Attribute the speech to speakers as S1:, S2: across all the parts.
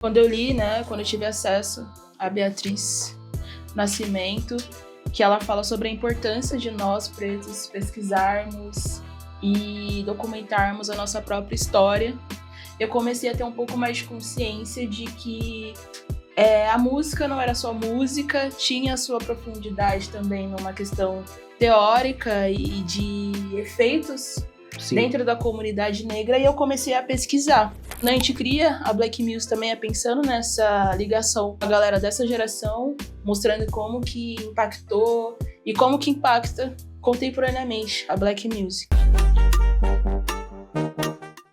S1: Quando eu li, né, quando eu tive acesso a Beatriz Nascimento, que ela fala sobre a importância de nós pretos pesquisarmos e documentarmos a nossa própria história, eu comecei a ter um pouco mais de consciência de que a música não era só música, tinha a sua profundidade também numa questão teórica e de efeitos dentro da comunidade negra, e eu comecei a pesquisar. A gente cria a Black Music também pensando nessa ligação com a galera dessa geração, mostrando como que impactou e como que impacta contemporaneamente a Black Music.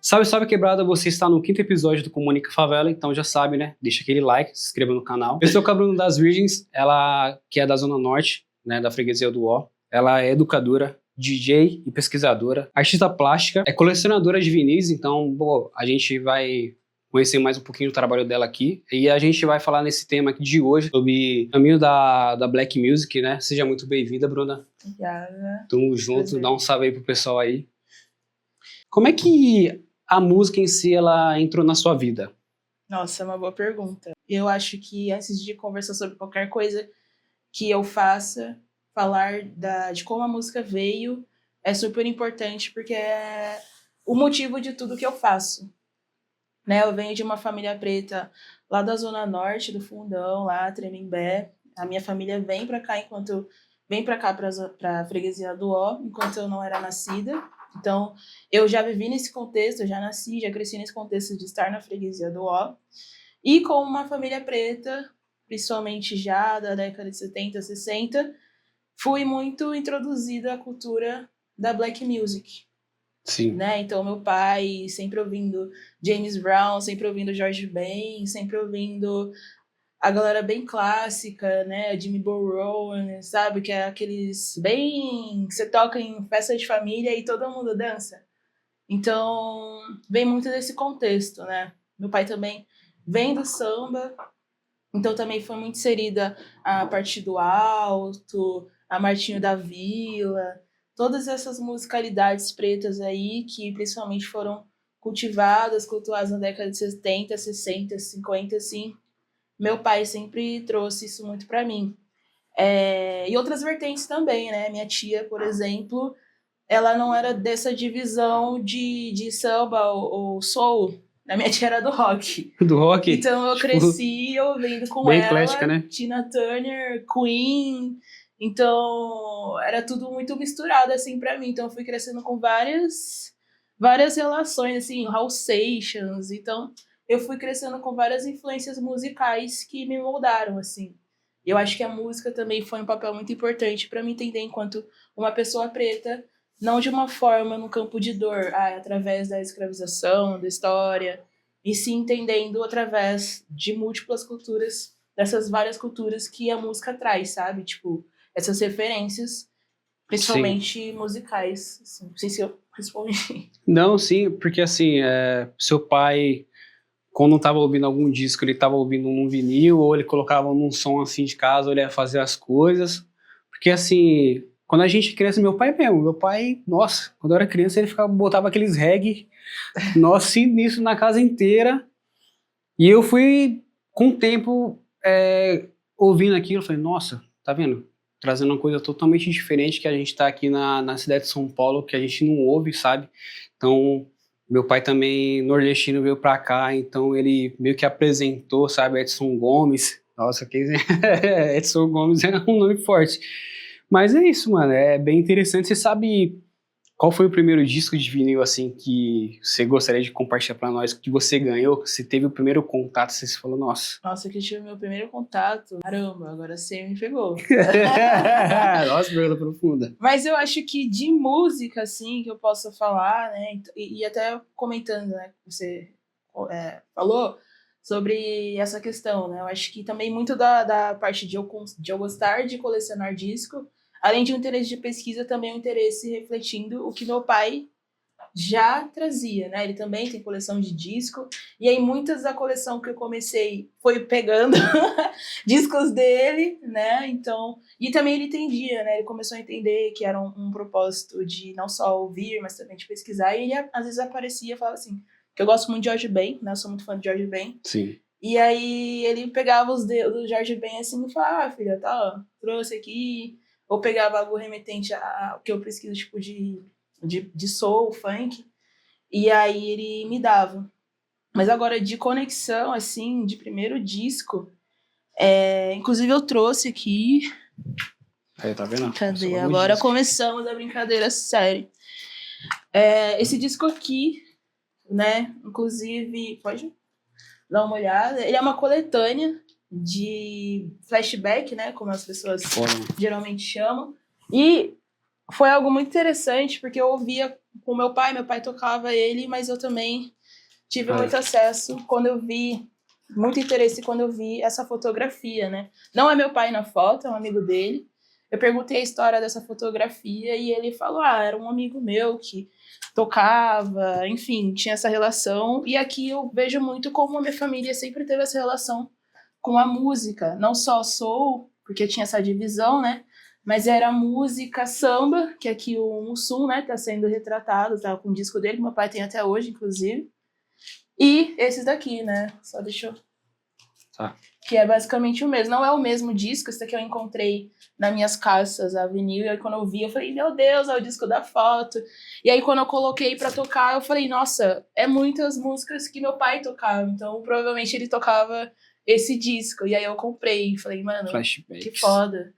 S2: Salve, salve quebrada, você está no 5º episódio do Comunica Favela, então já sabe, né? Deixa aquele like, se inscreva no canal. Eu sou o Bruno das Virgens, ela que é da Zona Norte, né, da freguesia do Ó. Ela é educadora, DJ e pesquisadora, artista plástica, é colecionadora de vinis, então a gente vai conhecer mais um pouquinho do trabalho dela aqui. E a gente vai falar nesse tema aqui de hoje, sobre o caminho da Black Music, né? Seja muito bem-vinda, Bruna.
S1: Obrigada.
S2: Tamo junto, prazer. Dá um salve aí pro pessoal aí. Como é que a música em si, ela entrou na sua vida?
S1: Nossa, é uma boa pergunta. Eu acho que antes de conversar sobre qualquer coisa que eu faça, falar de como a música veio é super importante, porque é o motivo de tudo que eu faço. Né? Eu venho de uma família preta lá da Zona Norte, do Fundão, lá, Tremembé. A minha família vem para cá para a freguesia do Ó, enquanto eu não era nascida. Então, eu já vivi nesse contexto, eu já nasci, já cresci nesse contexto de estar na freguesia do Ó. E com uma família preta, principalmente já da década de 70, 60, fui muito introduzida à cultura da Black Music.
S2: Sim.
S1: Né? Então, meu pai sempre ouvindo James Brown, sempre ouvindo George Ben, sempre ouvindo a galera bem clássica, né? Jimmy Burrows, sabe? Que é aqueles bem... que você toca em festa de família e todo mundo dança. Então, vem muito desse contexto, né? Meu pai também vem do samba, então também foi muito inserida a Partir do Alto, a Martinho da Vila, todas essas musicalidades pretas aí que principalmente foram cultuadas na década de 70, 60, 50, assim. Meu pai sempre trouxe isso muito para mim. E outras vertentes também, né? Minha tia, por exemplo, ela não era dessa divisão de samba ou soul. A minha tia era do rock.
S2: Do rock?
S1: Então eu cresci ouvindo com
S2: bem
S1: ela,
S2: eclética, né?
S1: Tina Turner, Queen. Então era tudo muito misturado assim pra mim. Então eu fui crescendo com várias relações, assim, Hall Sessions. Então eu fui crescendo com várias influências musicais que me moldaram, assim. Eu acho que a música também foi um papel muito importante para me entender enquanto uma pessoa preta, não de uma forma no campo de dor, através da escravização, da história, e se entendendo através de múltiplas culturas, dessas várias culturas que a música traz, sabe? Tipo, essas referências, principalmente musicais. Assim. Não sei se eu respondi.
S2: Não, sim, porque assim, seu pai, quando estava ouvindo algum disco, ele estava ouvindo num vinil, ou ele colocava num som assim de casa, ou ele ia fazer as coisas. Porque assim, quando a gente criança, meu pai, nossa, quando eu era criança, ele botava aqueles reggae, nossa, sinistro na casa inteira. E eu fui, com o tempo, ouvindo aquilo, eu falei, nossa, tá vendo? Trazendo uma coisa totalmente diferente que a gente tá aqui na cidade de São Paulo, que a gente não ouve, sabe? Então, meu pai também, nordestino, veio pra cá, então ele meio que apresentou, sabe, Edson Gomes. Nossa, Edson Gomes é um nome forte. Mas é isso, mano, é bem interessante. Você sabe qual foi o primeiro disco de vinil, assim, que você gostaria de compartilhar pra nós, que você ganhou? Você teve o primeiro contato, você falou, nossa.
S1: Nossa, que eu tive meu primeiro contato. Caramba, agora você me pegou.
S2: Nossa, pergunta profunda.
S1: Mas eu acho que de música, assim, que eu possa falar, né, e até comentando, né, que você falou sobre essa questão, né, eu acho que também muito da parte de eu gostar de colecionar disco, além de um interesse de pesquisa, também um interesse refletindo o que meu pai já trazia, né? Ele também tem coleção de disco, e aí muitas da coleção que eu comecei foi pegando discos dele, né? Então, e também ele entendia, né? Ele começou a entender que era um propósito de não só ouvir, mas também de pesquisar, e ele às vezes aparecia e falava assim, que eu gosto muito de George Ben, né? Eu sou muito fã de George Ben.
S2: Sim.
S1: E aí ele pegava os dedos do Jorge Ben assim e falava, ah, filha, tá, ó, trouxe aqui. Ou pegava algo remetente ao que eu pesquiso, tipo, de soul, funk. E aí ele me dava. Mas agora, de conexão, assim, de primeiro disco, inclusive eu trouxe aqui.
S2: Aí, tá vendo?
S1: Cadê? Agora começamos a brincadeira séria. Esse disco aqui, né? Inclusive, pode dar uma olhada. Ele é uma coletânea de flashback, né? Como as pessoas geralmente chamam. E foi algo muito interessante, porque eu ouvia com meu pai tocava ele, mas eu também tive muito acesso quando eu vi, muito interesse quando eu vi essa fotografia, né? Não é meu pai na foto, é um amigo dele. Eu perguntei a história dessa fotografia e ele falou, era um amigo meu que tocava, enfim, tinha essa relação. E aqui eu vejo muito como a minha família sempre teve essa relação com a música, não só soul, porque tinha essa divisão, né? Mas era música samba, que aqui o Mussum, né, tá sendo retratado, tá com o disco dele, que meu pai tem até hoje, inclusive. E esses daqui, né? Só deixa eu...
S2: Tá.
S1: Que é basicamente o mesmo. Não é o mesmo disco, esse daqui eu encontrei nas minhas caixas, a vinil, e aí quando eu vi, eu falei, meu Deus, é o disco da foto. E aí quando eu coloquei pra tocar, eu falei, nossa, é muitas músicas que meu pai tocava, então provavelmente ele tocava esse disco. E aí eu comprei, e falei, mano, que foda.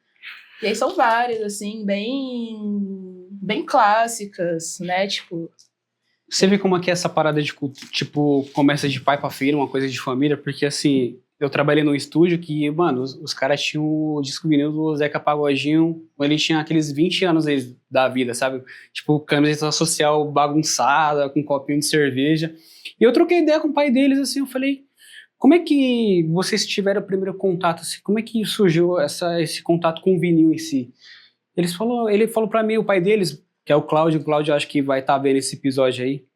S1: E aí são várias, assim, bem clássicas, né, tipo...
S2: Você vê como é que é essa parada de, tipo, começa de pai pra filho, uma coisa de família, porque, assim, eu trabalhei num estúdio que, mano, os caras tinham o disco vinil do Zeca Pagodinho, ele tinha aqueles 20 anos da vida, sabe? Tipo, camiseta social bagunçada, com um copinho de cerveja. E eu troquei ideia com o pai deles, assim, eu falei, como é que vocês tiveram o primeiro contato, assim, como é que surgiu esse contato com o vinil em si? Ele falou pra mim, o pai deles, que é o Cláudio acho que vai estar vendo esse episódio aí.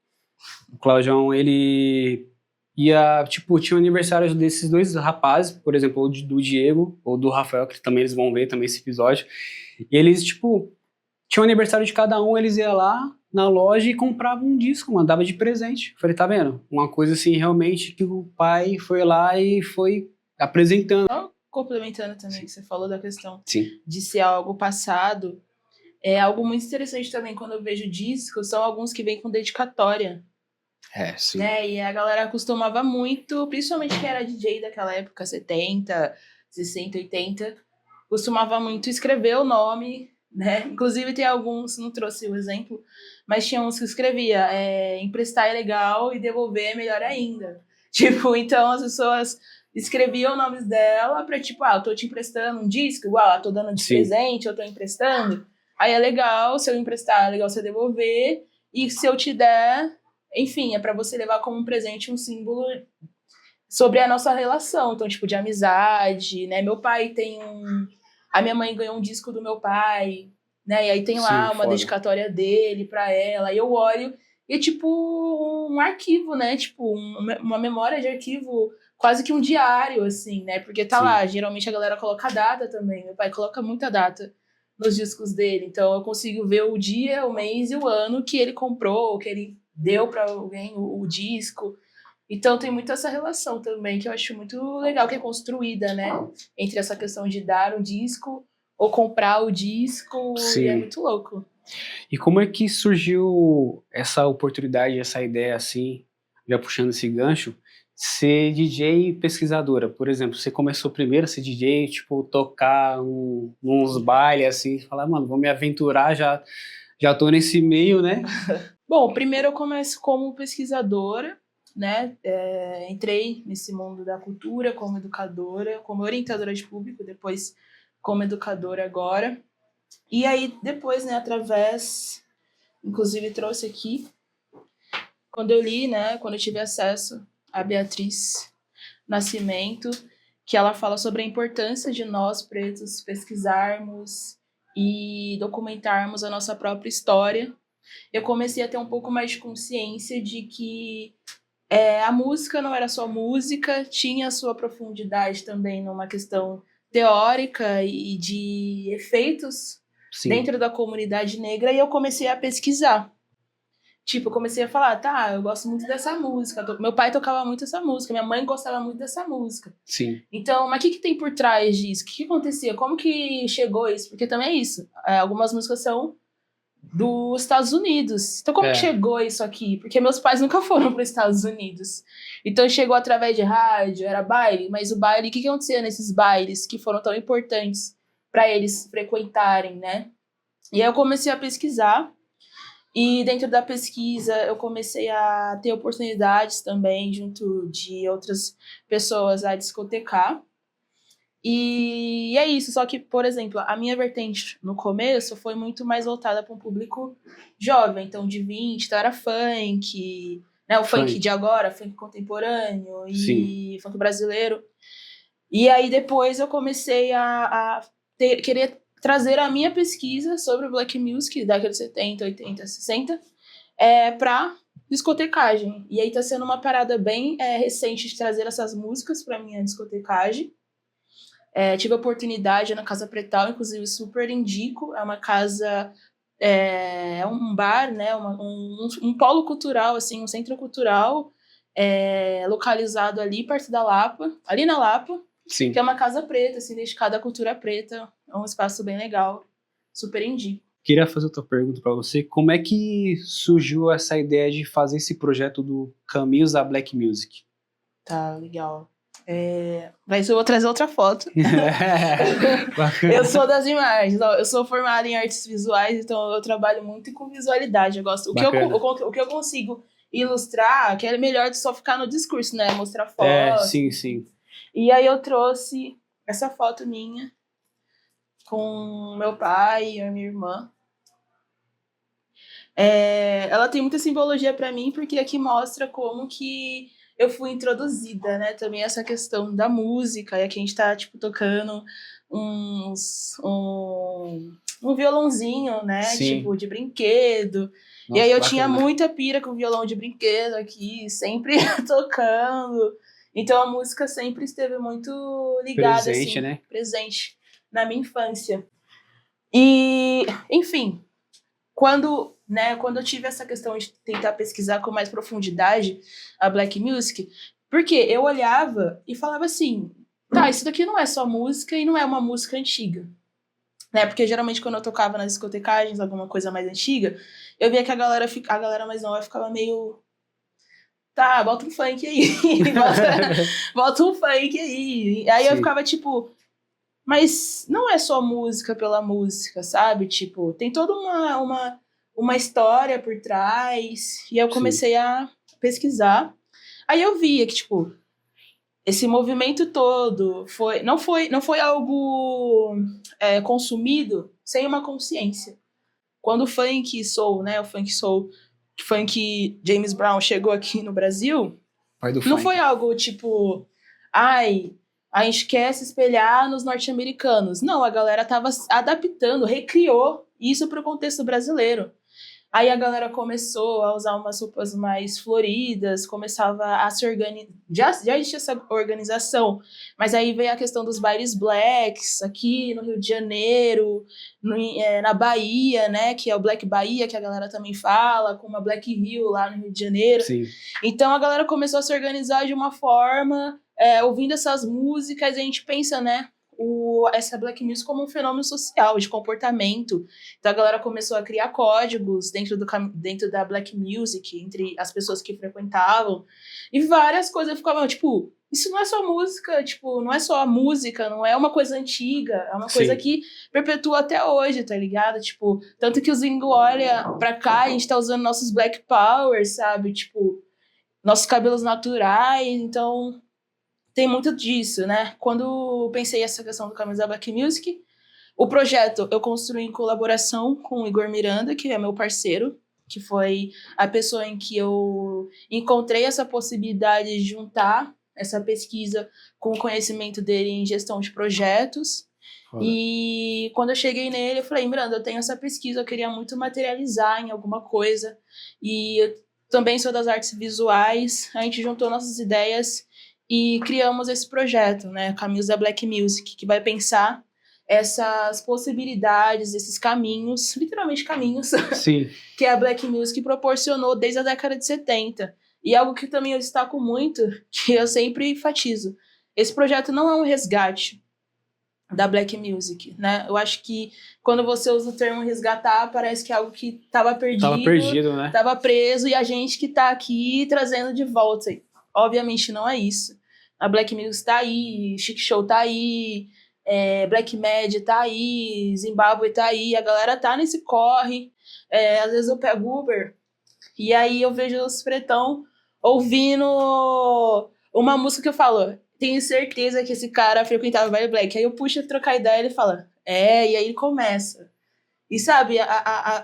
S2: O Claudião, ele ia, tipo, tinha o aniversário desses dois rapazes, por exemplo, ou do Diego, ou do Rafael, que também eles vão ver também esse episódio. E eles, tipo, tinha o aniversário de cada um, eles iam lá na loja e compravam um disco, mano, dava de presente. Falei, tá vendo? Uma coisa assim, realmente, que o pai foi lá e foi apresentando.
S1: Complementando também que você falou da questão
S2: Sim.
S1: de ser algo passado, é algo muito interessante também quando eu vejo discos, são alguns que vêm com dedicatória.
S2: Sim.
S1: Né? E a galera costumava muito, principalmente quem era DJ daquela época, 70, 60, 80, costumava muito escrever o nome, né? Inclusive tem alguns, não trouxe o exemplo, mas tinha uns que escrevia emprestar é legal e devolver é melhor ainda. Tipo, então as pessoas escreviam nomes dela pra, tipo, eu tô te emprestando um disco, igual, tô dando de presente, eu tô emprestando. Aí é legal, se eu emprestar, é legal você devolver, e se eu te der, enfim, é pra você levar como um presente um símbolo sobre a nossa relação, então, tipo, de amizade, né? Meu pai tem a minha mãe ganhou um disco do meu pai, né? E aí tem lá uma dedicatória dele pra ela, e eu olho, e é tipo um arquivo, né? Tipo, uma memória de arquivo, quase que um diário, assim, né? Porque tá lá, geralmente a galera coloca a data também, meu pai coloca muita data nos discos dele, então eu consigo ver o dia, o mês e o ano que ele comprou, que ele deu pra alguém o disco. Então tem muito essa relação também, que eu acho muito legal, que é construída, né? Entre essa questão de dar o disco ou comprar o disco, e é muito louco.
S2: E como é que surgiu essa oportunidade, essa ideia assim, já puxando esse gancho, ser DJ e pesquisadora? Por exemplo, você começou primeiro a ser DJ, tipo, tocar uns bailes assim, falar, mano, vou me aventurar, já tô nesse meio, né?
S1: Bom, primeiro eu começo como pesquisadora, né? Entrei nesse mundo da cultura como educadora, como orientadora de público, depois como educadora agora. E aí depois, né, através, inclusive trouxe aqui, quando eu li, né, quando eu tive acesso a Beatriz Nascimento, que ela fala sobre a importância de nós pretos pesquisarmos e documentarmos a nossa própria história, eu comecei a ter um pouco mais de consciência de que a música não era só música, tinha a sua profundidade também numa questão teórica e de efeitos dentro da comunidade negra, e eu comecei a pesquisar. Tipo, eu comecei a falar, tá, eu gosto muito dessa música. Meu pai tocava muito essa música, minha mãe gostava muito dessa música.
S2: Sim.
S1: Então, mas o que tem por trás disso? O que acontecia? Como que chegou isso? Porque também é isso. Algumas músicas são dos Estados Unidos. Então, como que chegou isso aqui? Porque meus pais nunca foram para os Estados Unidos. Então, chegou através de rádio, era baile. Mas o baile, o que acontecia nesses bailes que foram tão importantes para eles frequentarem, né? E aí eu comecei a pesquisar. E dentro da pesquisa, eu comecei a ter oportunidades também, junto de outras pessoas, a discotecar. E é isso, só que, por exemplo, a minha vertente no começo foi muito mais voltada para um público jovem, então de 20, então era funk, né, o funk de agora, funk contemporâneo e funk brasileiro. E aí depois eu comecei a querer trazer a minha pesquisa sobre o Black Music, década de 70, 80, 60, para discotecagem. E aí tá sendo uma parada bem recente de trazer essas músicas para minha discotecagem. Tive a oportunidade na Casa Pretal, inclusive super indico, é uma casa, é um bar, né, um polo cultural, assim, um centro cultural localizado ali perto da Lapa, ali na Lapa,
S2: Sim.
S1: Que é uma casa preta, assim, dedicada à cultura preta, é um espaço bem legal, super indico.
S2: Queria fazer outra pergunta para você, como é que surgiu essa ideia de fazer esse projeto do Caminhos da Black Music?
S1: Tá, legal. Mas eu vou trazer outra foto. Eu sou das imagens. Eu sou formada em artes visuais, então eu trabalho muito com visualidade. Eu gosto. O que eu consigo ilustrar, que é melhor de só ficar no discurso, né? Mostrar foto.
S2: Sim.
S1: E aí eu trouxe essa foto minha com meu pai e a minha irmã. Ela tem muita simbologia para mim, porque aqui mostra como que eu fui introduzida, né? Também essa questão da música, e aqui a gente tá, tipo, tocando um violãozinho, né?
S2: Sim.
S1: Tipo, de brinquedo.
S2: Nossa,
S1: e aí eu
S2: bacana.
S1: tinha muita pira com violão de brinquedo aqui, sempre tocando. Então a música sempre esteve muito ligada,
S2: presente,
S1: assim,
S2: né?
S1: Presente na minha infância. E, enfim, quando eu tive essa questão de tentar pesquisar com mais profundidade a Black Music, porque eu olhava e falava assim, tá, isso daqui não é só música e não é uma música antiga. Né? Porque geralmente quando eu tocava nas discotecagens, alguma coisa mais antiga, eu via que a galera mais nova ficava meio... Tá, bota um funk aí. bota um funk aí. E aí eu ficava tipo... Mas não é só música pela música, sabe? Tipo, tem toda uma história por trás. E eu comecei a pesquisar. Aí eu via que, tipo, esse movimento todo não foi algo consumido sem uma consciência. Quando o funk soul, né? O funk James Brown chegou aqui no Brasil, não foi algo tipo... Ai, a gente quer se espelhar nos norte-americanos. Não, a galera estava adaptando, recriou isso para o contexto brasileiro. Aí a galera começou a usar umas roupas mais floridas, começava a se organizar. Já existia essa organização, mas aí veio a questão dos bailes blacks aqui no Rio de Janeiro, na Bahia, né, que é o Black Bahia, que a galera também fala, com uma Black Rio lá no Rio de Janeiro.
S2: Sim.
S1: Então a galera começou a se organizar de uma forma, ouvindo essas músicas, e a gente pensa, né, essa Black Music como um fenômeno social, de comportamento. Então a galera começou a criar códigos dentro da Black Music, entre as pessoas que frequentavam, e várias coisas ficavam, tipo, isso não é só música, tipo, não é só a música, não é uma coisa antiga, é uma coisa que perpetua até hoje, tá ligado? Tipo, tanto que os gringos olham pra cá, a gente tá usando nossos Black Power, sabe? Tipo, nossos cabelos naturais, então... Tem muito disso, né? Quando pensei essa questão do Caminhos da Black Music, o projeto eu construí em colaboração com o Igor Miranda, que é meu parceiro, que foi a pessoa em que eu encontrei essa possibilidade de juntar essa pesquisa com o conhecimento dele em gestão de projetos.
S2: Foda.
S1: E quando eu cheguei nele, eu falei, Miranda, eu tenho essa pesquisa, eu queria muito materializar em alguma coisa. E eu também sou das artes visuais, a gente juntou nossas ideias e criamos esse projeto, né, Caminhos da Black Music, que vai pensar essas possibilidades, esses caminhos, literalmente caminhos,
S2: Sim.
S1: que a Black Music proporcionou desde a década de 70. E algo que também eu destaco muito, que eu sempre enfatizo, esse projeto não é um resgate da Black Music, né? Eu acho que quando você usa o termo resgatar, parece que é algo que estava
S2: Perdido, né?
S1: estava preso, e a gente que está aqui trazendo de volta. Obviamente não é isso. A Black Music está aí, Chic Show tá aí, Black Mad tá aí, Zimbábue tá aí, a galera tá nesse corre. Às vezes eu pego Uber e aí eu vejo os pretão ouvindo uma música que eu falo, tenho certeza que esse cara frequentava o Baile Black. Aí eu puxo a trocar ideia e ele fala, e aí ele começa. E sabe,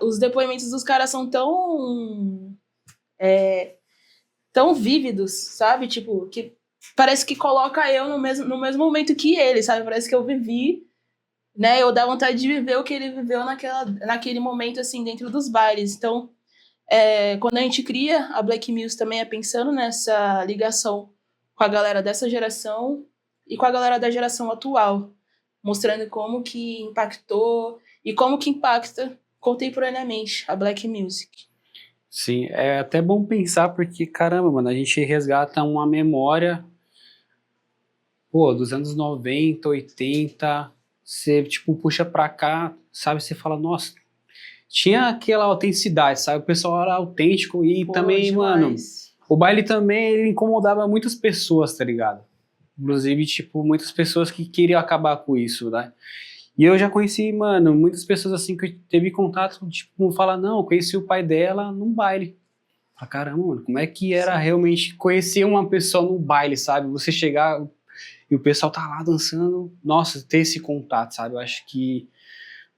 S1: os depoimentos dos caras são tão vívidos, sabe? Tipo, que parece que coloca eu no mesmo momento que ele, sabe? Parece que eu vivi, né? Eu dá vontade de viver o que ele viveu naquele momento, assim, dentro dos bailes. Então, quando a gente cria a Black Music também é pensando nessa ligação com a galera dessa geração e com a galera da geração atual, mostrando como que impactou e como que impacta contemporaneamente a Black Music.
S2: Sim, é até bom pensar porque, caramba, mano, a gente resgata uma memória, pô, dos anos 90, 80, você, tipo, puxa pra cá, sabe, você fala, nossa, tinha aquela autenticidade, sabe, o pessoal era autêntico e
S1: Pô,
S2: também,
S1: demais.
S2: mano, o baile também, ele incomodava muitas pessoas, tá ligado? Inclusive, tipo, muitas pessoas que queriam acabar com isso, né? E eu já conheci, mano, muitas pessoas assim que teve contato, tipo, falar, não, eu conheci o pai dela num baile. Ah, caramba, mano, como é que era realmente conhecer uma pessoa no baile, sabe? Você chegar e o pessoal tá lá dançando, nossa, ter esse contato, sabe? Eu acho que,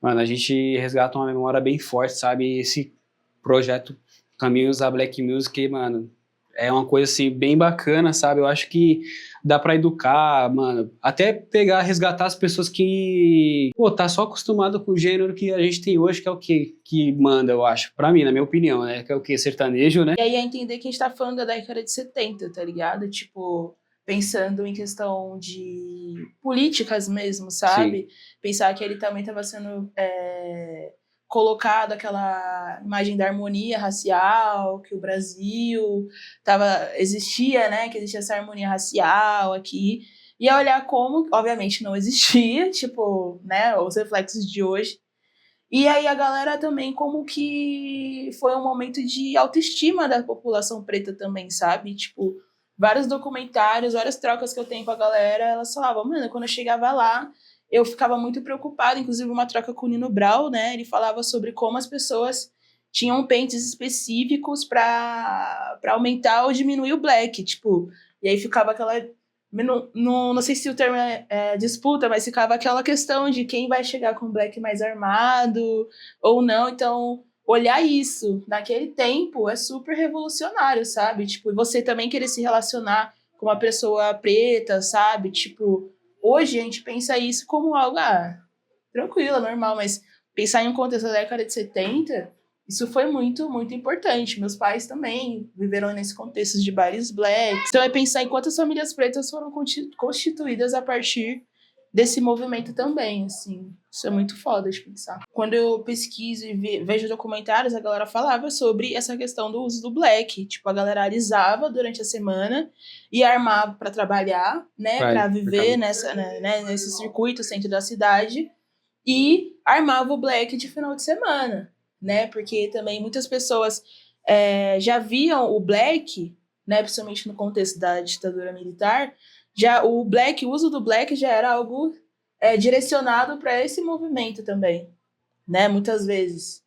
S2: mano, a gente resgata uma memória bem forte, sabe? Esse projeto Caminhos da Black Music, mano, é uma coisa assim bem bacana, sabe? Eu acho que dá pra educar, mano, até pegar, resgatar as pessoas que, pô, tá só acostumado com o gênero que a gente tem hoje, que é o que manda, eu acho, pra mim, na minha opinião, né? Que é o que? Sertanejo, né?
S1: E aí é entender que a gente tá falando da década de 70, tá ligado? Tipo, pensando em questão de políticas mesmo, sabe?
S2: Sim.
S1: Pensar que ele também estava sendo colocado aquela imagem da harmonia racial, que o Brasil existia, né? Que existia essa harmonia racial aqui. E a olhar como, obviamente, não existia, tipo, né? Os reflexos de hoje. E aí a galera também como que foi um momento de autoestima da população preta também, sabe? Tipo, vários documentários, várias trocas que eu tenho com a galera, elas falavam, mano, quando eu chegava lá, eu ficava muito preocupada, inclusive uma troca com o Nino Brau, né? Ele falava sobre como as pessoas tinham pentes específicos para aumentar ou diminuir o black, tipo, e aí ficava aquela não sei se o termo é disputa, mas ficava aquela questão de quem vai chegar com o black mais armado ou não. Então, olhar isso naquele tempo é super revolucionário, sabe? Tipo, e você também querer se relacionar com uma pessoa preta, sabe? Tipo, hoje a gente pensa isso como algo tranquilo, normal, mas pensar em um contexto da década de 70, isso foi muito, muito importante. Meus pais também viveram nesse contexto de bailes black. Então é pensar em quantas famílias pretas foram constituídas a partir desse movimento também, assim. Isso é muito foda de pensar. Quando eu pesquiso e vejo documentários, a galera falava sobre essa questão do uso do black. Tipo, a galera alisava durante a semana e armava para trabalhar, né? Para viver nesse circuito centro da cidade. E armava o black de final de semana, né? Porque também muitas pessoas já viam o black, né? Principalmente no contexto da ditadura militar, já o uso do black já era algo direcionado para esse movimento também, né? Muitas vezes,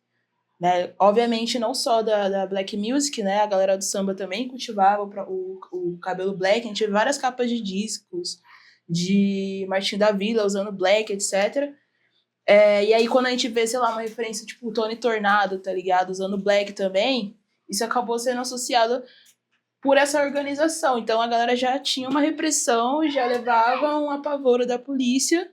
S1: né? Obviamente não só da black music, né? A galera do samba também cultivava o cabelo black. A gente vê várias capas de discos de Martinho da Vila usando black, etc. E aí, quando a gente vê, sei lá, uma referência tipo o Tony Tornado, tá ligado? Usando black também, isso acabou sendo associado por essa organização. Então, a galera já tinha uma repressão e já levava um apavoro da polícia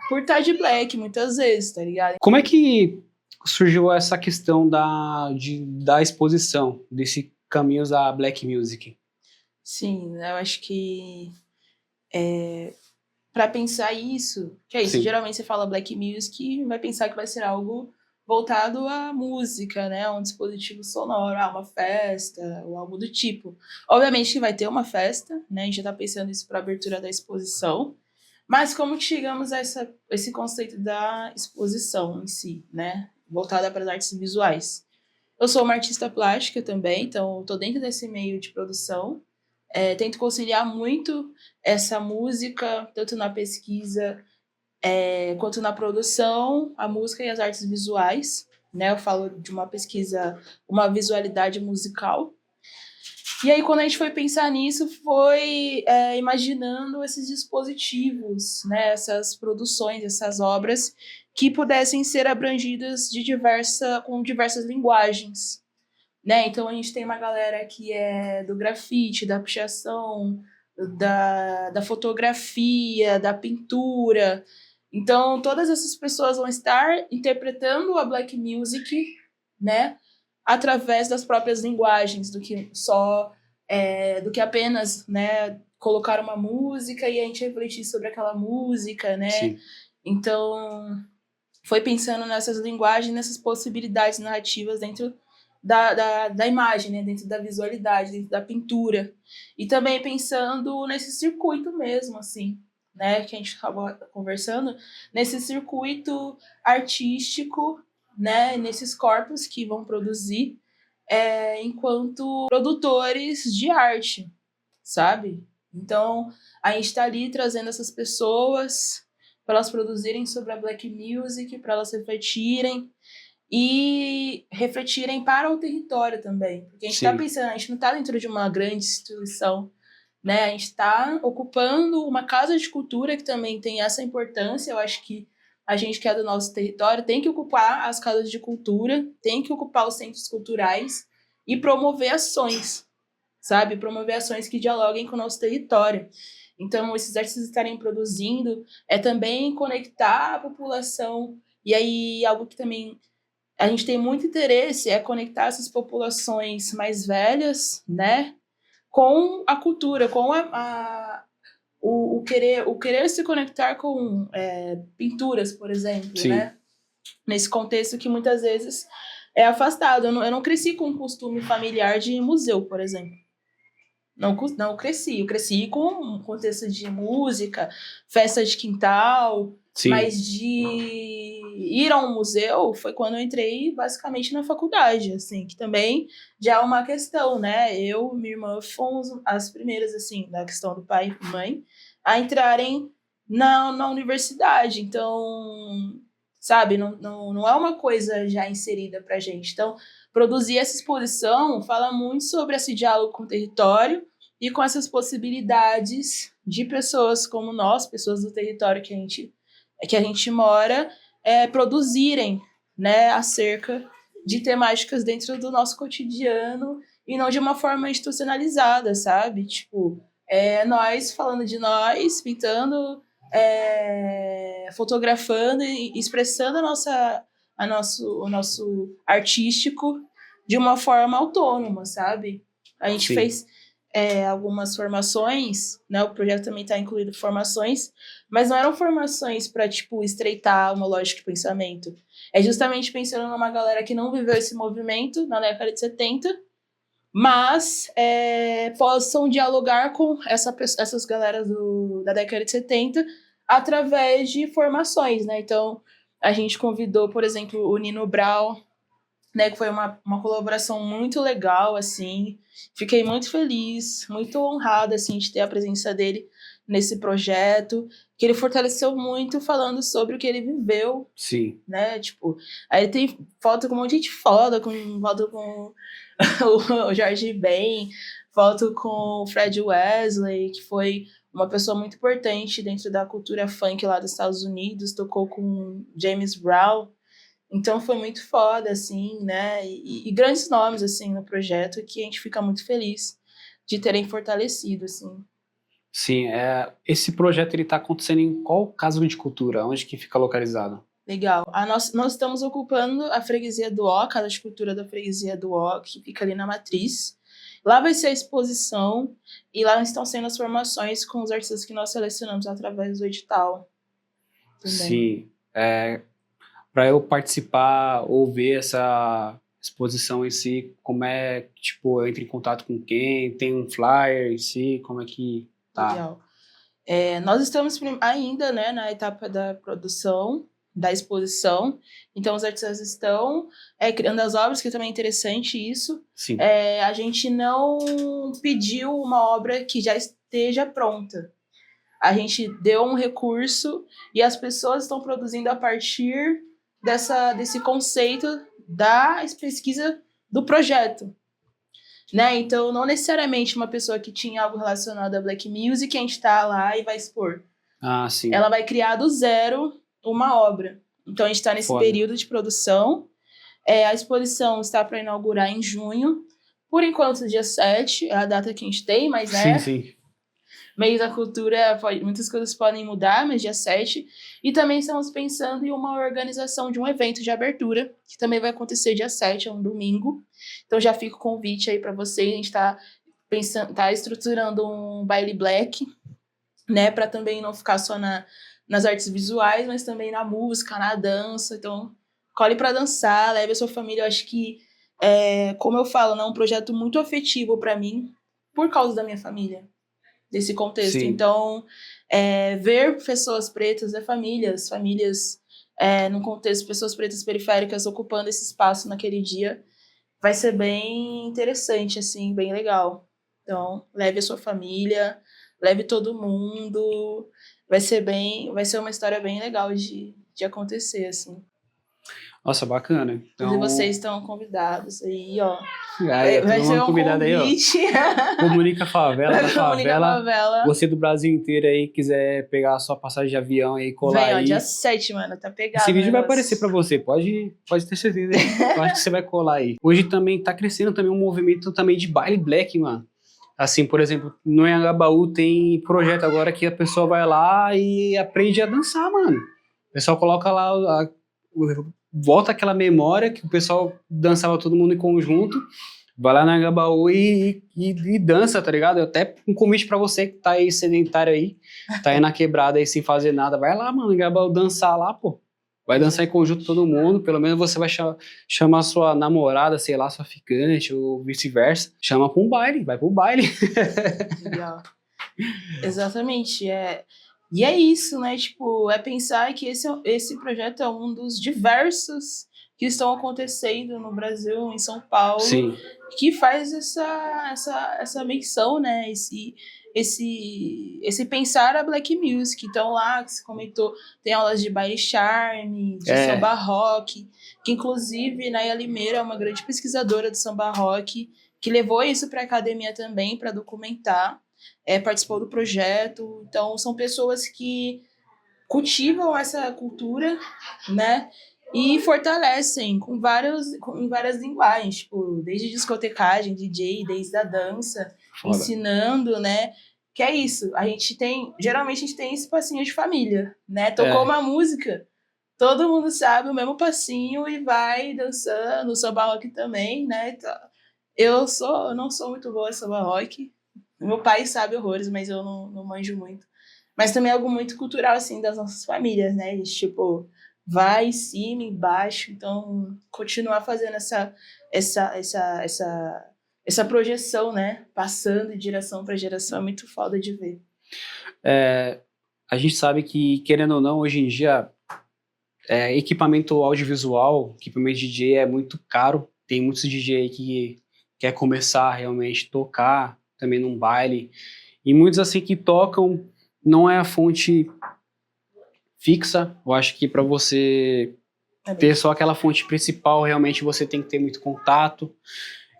S1: por estar de black, muitas vezes, tá ligado?
S2: Como é que surgiu essa questão da exposição, desse Caminhos da Black Music?
S1: Sim, eu acho que para pensar isso, que é isso,
S2: Sim.
S1: geralmente você fala Black Music e vai pensar que vai ser algo voltado à música, né, a um dispositivo sonoro, a uma festa, ou algo do tipo. Obviamente que vai ter uma festa, né, a gente já tá pensando isso para abertura da exposição, mas como que chegamos a esse conceito da exposição em si, né, voltada para as artes visuais? Eu sou uma artista plástica também, então estou dentro desse meio de produção. Tento conciliar muito essa música, tanto na pesquisa quanto na produção, a música e as artes visuais. Né? Eu falo de uma pesquisa, uma visualidade musical. E aí, quando a gente foi pensar nisso, foi imaginando esses dispositivos, né? Essas produções, essas obras que pudessem ser abrangidas com diversas linguagens. Né? Então a gente tem uma galera que é do grafite, da pichação, da fotografia, da pintura. Então todas essas pessoas vão estar interpretando a Black Music, né, através das próprias linguagens, do que apenas, né, colocar uma música e a gente refletir sobre aquela música, né?
S2: Sim.
S1: Então foi pensando nessas linguagens, nessas possibilidades narrativas dentro da imagem, né? Dentro da visualidade, dentro da pintura. E também pensando nesse circuito mesmo, assim, né? Que a gente acabou conversando, nesse circuito artístico, né? Nesses corpos que vão produzir enquanto produtores de arte, sabe? Então, a gente está ali trazendo essas pessoas para elas produzirem sobre a Black Music, para elas refletirem para o território também. Porque a gente está pensando, a gente não está dentro de uma grande instituição, né? A gente está ocupando uma casa de cultura que também tem essa importância. Eu acho que a gente que é do nosso território tem que ocupar as casas de cultura, tem que ocupar os centros culturais e promover ações, sabe? Promover ações que dialoguem com o nosso território. Então, esses artistas estarem produzindo também conectar a população. E aí, algo que também a gente tem muito interesse é conectar essas populações mais velhas, né, com a cultura, com o querer se conectar com pinturas, por exemplo,
S2: Sim.
S1: né? Nesse contexto que muitas vezes é afastado. Eu não cresci com um costume familiar de museu, por exemplo. Não cresci. Eu cresci com um contexto de música, festa de quintal,
S2: Sim.
S1: mas de ir a um museu foi quando eu entrei basicamente na faculdade, assim, que também já é uma questão, né? Eu e minha irmã fomos as primeiras, assim, da questão do pai e mãe, a entrarem na universidade. Então, sabe, não é uma coisa já inserida pra gente. Então, produzir essa exposição fala muito sobre esse diálogo com o território e com essas possibilidades de pessoas como nós, pessoas do território que a gente mora, produzirem, né, acerca de temáticas dentro do nosso cotidiano e não de uma forma institucionalizada, sabe? Tipo, nós falando de nós, pintando, fotografando e expressando o nosso artístico de uma forma autônoma, sabe? A gente fez algumas formações, né? O projeto também está incluído formações, mas não eram formações para, tipo, estreitar uma lógica de pensamento. É justamente pensando numa galera que não viveu esse movimento na década de 70, mas possam dialogar com essas galeras da década de 70 através de formações, né? Então, a gente convidou, por exemplo, o Nino Brau, né, que foi uma colaboração muito legal, assim. Fiquei muito feliz, muito honrada, assim, de ter a presença dele nesse projeto, que ele fortaleceu muito falando sobre o que ele viveu.
S2: Sim.
S1: Né, tipo, aí tem foto com um monte de gente foda, foto com o Jorge Ben, foto com o Fred Wesley, que foi uma pessoa muito importante dentro da cultura funk lá dos Estados Unidos, tocou com James Brown. Então foi muito foda, assim, né? E grandes nomes, assim, no projeto, que a gente fica muito feliz de terem fortalecido, assim.
S2: Sim, esse projeto ele está acontecendo em qual casa de cultura? Onde que fica localizado?
S1: Legal. Nós estamos ocupando a freguesia do Ó, a Casa de Cultura da Freguesia do Ó, que fica ali na Matriz. Lá vai ser a exposição e lá estão sendo as formações com os artistas que nós selecionamos através do edital. Também.
S2: Sim. Para eu participar ou ver essa exposição em si, como é, tipo, eu entro em contato com quem, tem um flyer em si, como é que tá?
S1: Legal. Nós estamos ainda, né, na etapa da produção, da exposição, então os artistas estão criando as obras, que também é interessante isso.
S2: Sim.
S1: A gente não pediu uma obra que já esteja pronta. A gente deu um recurso e as pessoas estão produzindo a partir desse conceito da pesquisa do projeto. Né? Então, não necessariamente uma pessoa que tinha algo relacionado a Black Music, a gente está lá e vai expor.
S2: Ah, sim.
S1: Ela vai criar do zero uma obra. Então, a gente está nesse período de produção. A exposição está para inaugurar em junho. Por enquanto, dia 7 é a data que a gente tem, mas né?
S2: Sim.
S1: Meio da cultura, muitas coisas podem mudar, mas dia 7. E também estamos pensando em uma organização de um evento de abertura, que também vai acontecer dia 7, é um domingo. Então já fica o convite aí para vocês. A gente está estruturando um baile black, né, para também não ficar só nas artes visuais, mas também na música, na dança. Então, colhe para dançar, leve a sua família. Eu acho que, como eu falo, é um projeto muito afetivo para mim, por causa da minha família. Desse contexto. Sim. Então, ver pessoas pretas, famílias no contexto, pessoas pretas periféricas ocupando esse espaço naquele dia, vai ser bem interessante, assim, bem legal. Então, leve a sua família, leve todo mundo, vai ser uma história bem legal de acontecer, assim.
S2: Nossa, bacana. Então...
S1: E vocês estão convidados aí, ó.
S2: Vai ser um convidado
S1: convite.
S2: Aí, ó. Comunica a favela, da favela. Você do Brasil inteiro aí, quiser pegar a sua passagem de avião aí, colar aí.
S1: Dia 7, mano, tá pegado.
S2: Esse vídeo vai aparecer pra você, pode ter certeza. Eu acho que você vai colar aí. Hoje também tá crescendo também um movimento também de baile black, mano. Assim, por exemplo, no Anhangabaú tem projeto agora que a pessoa vai lá e aprende a dançar, mano. O pessoal coloca lá volta aquela memória que o pessoal dançava todo mundo em conjunto, vai lá na Anhangabaú e dança, tá ligado? Até um convite pra você que tá aí sedentário aí, tá aí na quebrada aí sem fazer nada, vai lá, mano, Anhangabaú dançar lá, pô. Vai dançar em conjunto todo mundo, pelo menos você vai chamar sua namorada, sei lá, sua ficante ou vice-versa, chama pra um baile, vai pro baile.
S1: Legal. Exatamente, E é isso, né? Tipo, pensar que esse projeto é um dos diversos que estão acontecendo no Brasil, em São Paulo,
S2: Sim.
S1: Que faz essa menção, né? Esse pensar a Black Music. Então, lá que você comentou, tem aulas de baile charme, de samba rock, que inclusive Naya Limeira é uma grande pesquisadora de samba rock, que levou isso para a academia também, para documentar. Participou do projeto. Então, são pessoas que cultivam essa cultura, né? E fortalecem em várias linguagens, tipo, desde discotecagem, DJ, desde a dança, Foda. Ensinando, né? Que é isso. Geralmente a gente tem esse passinho de família, né? Tocou uma música, todo mundo sabe o mesmo passinho e vai dançando, o samba rock também, né? Então, eu não sou muito boa em samba rock. Meu pai sabe horrores, mas eu não manjo muito. Mas também é algo muito cultural, assim, das nossas famílias, né? De, tipo, vai em cima, embaixo. Então, continuar fazendo essa projeção, né? Passando de geração para geração é muito foda de ver.
S2: A gente sabe que, querendo ou não, hoje em dia, equipamento audiovisual, equipamento de DJ é muito caro. Tem muitos DJ que quer começar realmente a tocar também num baile, e muitos assim que tocam não é a fonte fixa. Eu acho que para você ter só aquela fonte principal, realmente você tem que ter muito contato.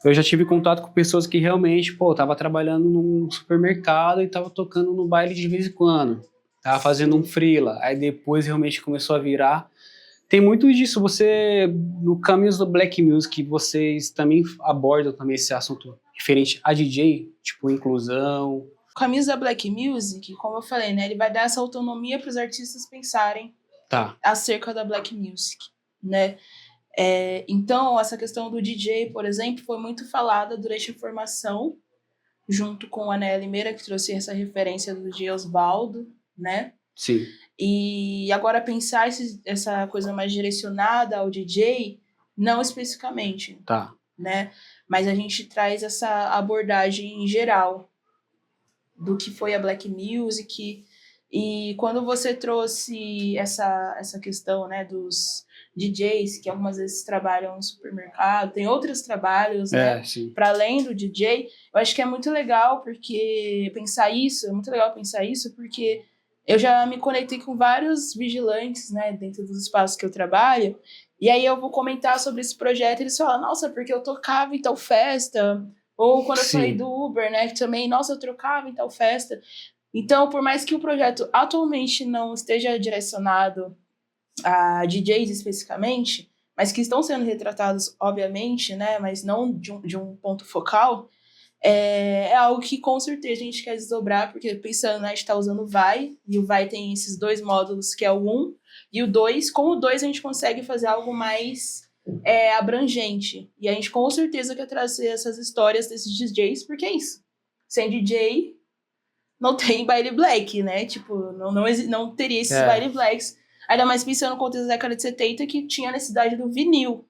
S2: Eu já tive contato com pessoas que realmente, tava trabalhando num supermercado e tava tocando no baile de vez em quando, tava fazendo um freela, aí depois realmente começou a virar. Tem muito disso, no Caminhos do Black Music, vocês também abordam também esse assunto referente a DJ, tipo inclusão.
S1: O Caminhos da Black Music, como eu falei, né, ele vai dar essa autonomia para os artistas pensarem acerca da Black Music, né? Então, essa questão do DJ, por exemplo, foi muito falada durante a formação, junto com a Néia Limeira, que trouxe essa referência do DJ Osvaldo, né?
S2: Sim.
S1: E agora pensar essa coisa mais direcionada ao DJ, não especificamente,
S2: Tá.
S1: né? Mas a gente traz essa abordagem geral do que foi a Black Music. E quando você trouxe essa questão, né, dos DJs, que algumas vezes trabalham no supermercado, tem outros trabalhos, né, para além do DJ, eu acho que é muito legal é muito legal pensar isso, porque eu já me conectei com vários vigilantes, né, dentro dos espaços que eu trabalho, e aí eu vou comentar sobre esse projeto, e eles falam, nossa, porque eu tocava em tal festa, ou quando eu falei do Uber, né, que também, nossa, eu trocava em tal festa. Então, por mais que o projeto atualmente não esteja direcionado a DJs especificamente, mas que estão sendo retratados, obviamente, né, mas não de um ponto focal, é algo que com certeza a gente quer desdobrar, porque pensando, né, a gente está usando o Vai, e o Vai tem esses dois módulos, que é o 1 e o 2. Com o 2 a gente consegue fazer algo mais abrangente. E a gente com certeza quer trazer essas histórias desses DJs, porque é isso. Sem DJ, não tem baile black, né? Tipo, não teria esses baile blacks. Ainda mais pensando no contexto da década de 70, que tinha a necessidade do vinil,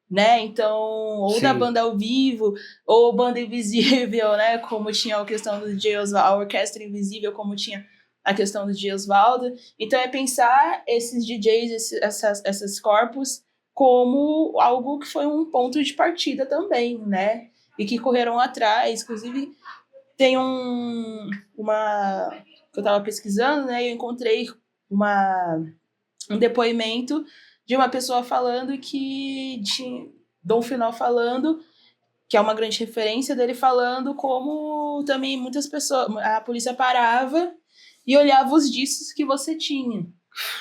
S1: né? Então, ou da banda ao vivo, ou banda invisível, né? Como tinha a questão do DJ Osvaldo, a orquestra invisível, como tinha a questão do DJ Osvaldo. Então, é pensar esses DJs, esses corpos, como algo que foi um ponto de partida também, né? E que correram atrás. Inclusive, tem uma que eu estava pesquisando, né? E eu encontrei um depoimento de uma pessoa falando que Dom Final falando, que é uma grande referência dele, falando como também muitas pessoas, a polícia parava e olhava os discos que você tinha.